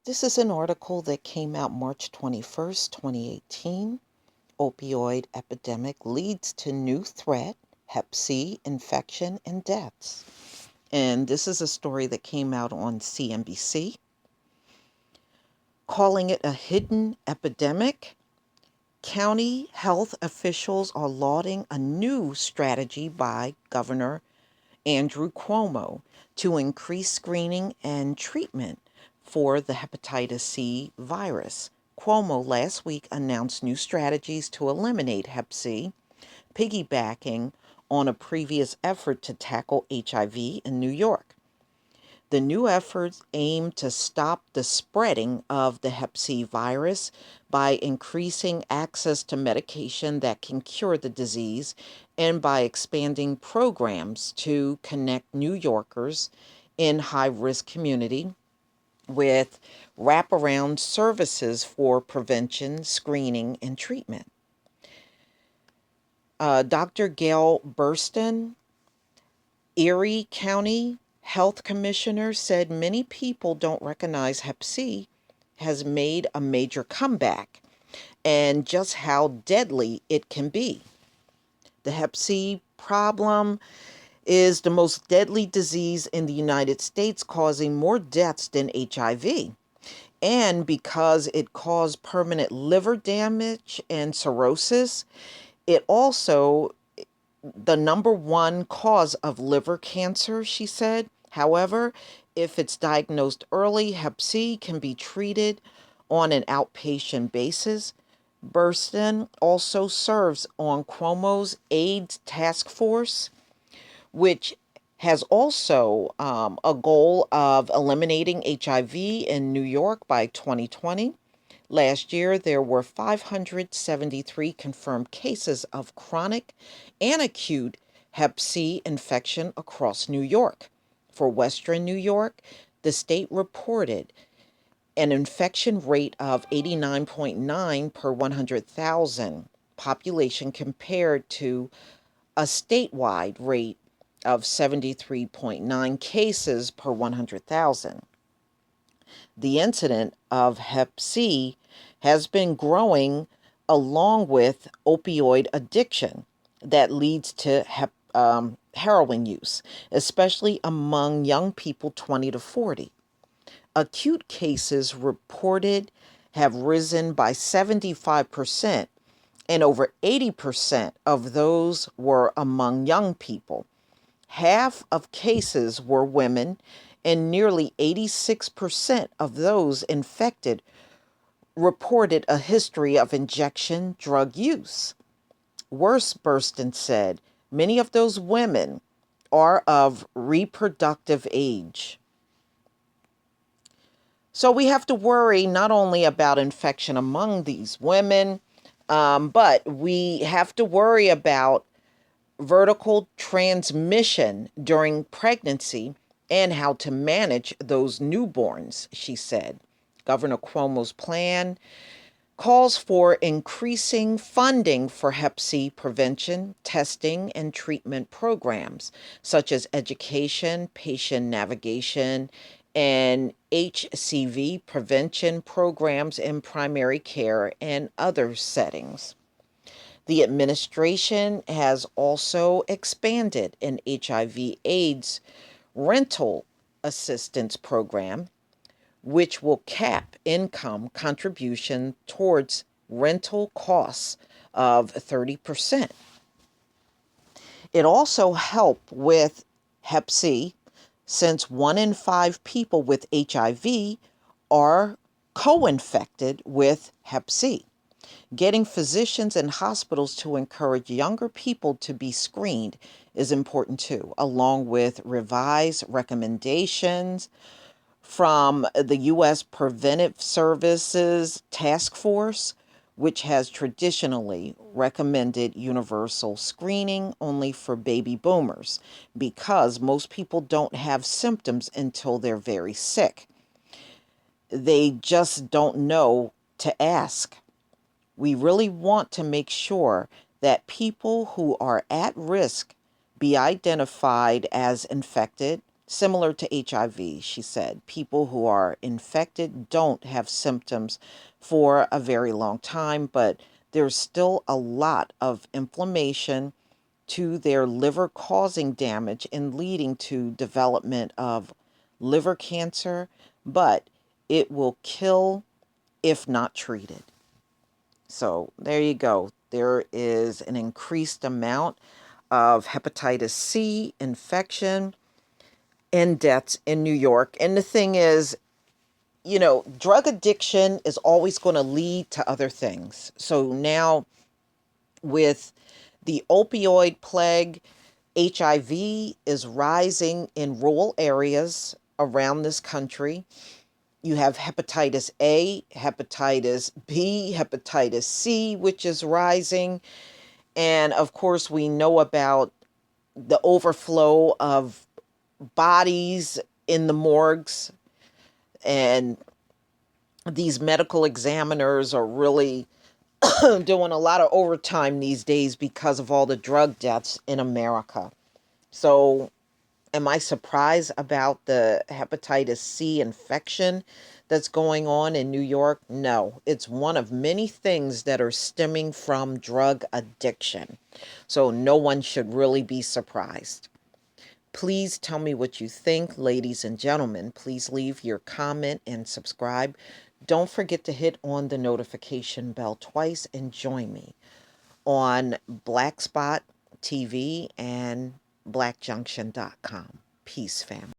This is an article that came out March 21st, 2018. Opioid epidemic leads to new threat, Hep C infection and deaths. And this is a story that came out on CNBC, calling it a hidden epidemic. County health officials are lauding a new strategy by Governor Andrew Cuomo to increase screening and treatment for the hepatitis C virus. Cuomo last week announced new strategies to eliminate Hep C, piggybacking on a previous effort to tackle HIV in New York. The new efforts aim to stop the spreading of the Hep C virus by increasing access to medication that can cure the disease and by expanding programs to connect New Yorkers in high-risk community with wraparound services for prevention, screening, and treatment. Dr. Gail Burston, Erie County Health Commissioner, said many people don't recognize Hep C has made a major comeback and just how deadly it can be. The Hep C problem is the most deadly disease in the United States, causing more deaths than HIV. And because it caused permanent liver damage and cirrhosis, it also the number one cause of liver cancer, she said. However, if it's diagnosed early, Hep C can be treated on an outpatient basis. Burston also serves on Cuomo's AIDS task force, which has also a goal of eliminating HIV in New York by 2020. Last year, there were 573 confirmed cases of chronic and acute Hep C infection across New York. For Western New York, the state reported an infection rate of 89.9 per 100,000 population compared to a statewide rate of 73.9 cases per 100,000. The incidence of Hep C has been growing along with opioid addiction that leads to heroin use, especially among young people 20 to 40. Acute cases reported have risen by 75%, and over 80% of those were among young people. Half of cases were women, and nearly 86% of those infected reported a history of injection drug use. Worse, Burston said, many of those women are of reproductive age. So we have to worry not only about infection among these women, but we have to worry about vertical transmission during pregnancy and how to manage those newborns, she said. Governor Cuomo's plan calls for increasing funding for Hep C prevention, testing, and treatment programs, such as education, patient navigation, and HCV prevention programs in primary care and other settings. The administration has also expanded an HIV/AIDS rental assistance program, which will cap income contribution towards rental costs of 30%. It also helped with Hep C, since 1 in 5 people with HIV are co-infected with Hep C. Getting physicians and hospitals to encourage younger people to be screened is important too, along with revised recommendations from the U.S. Preventive Services Task Force, which has traditionally recommended universal screening only for baby boomers because most people don't have symptoms until they're very sick. They just don't know to ask. We really want to make sure that people who are at risk be identified as infected, Similar to HIV, she said, people who are infected don't have symptoms for a very long time, but there's still a lot of inflammation to their liver, causing damage and leading to development of liver cancer, but it will kill if not treated. So there you go. There is an increased amount of hepatitis C infection and deaths in New York. And the thing is, drug addiction is always going to lead to other things. So now with the opioid plague, HIV is rising in rural areas around this country. You have hepatitis A, hepatitis B, hepatitis C, which is rising. And of course, we know about the overflow of bodies in the morgues. And these medical examiners are really doing a lot of overtime these days because of all the drug deaths in America. So, am I surprised about the hepatitis C infection that's going on in New York? No, it's one of many things that are stemming from drug addiction. So, no one should really be surprised. Please tell me what you think, ladies and gentlemen. Please leave your comment and subscribe. Don't forget to hit on the notification bell twice and join me on Black Spot TV and blackjunction.com. Peace, family.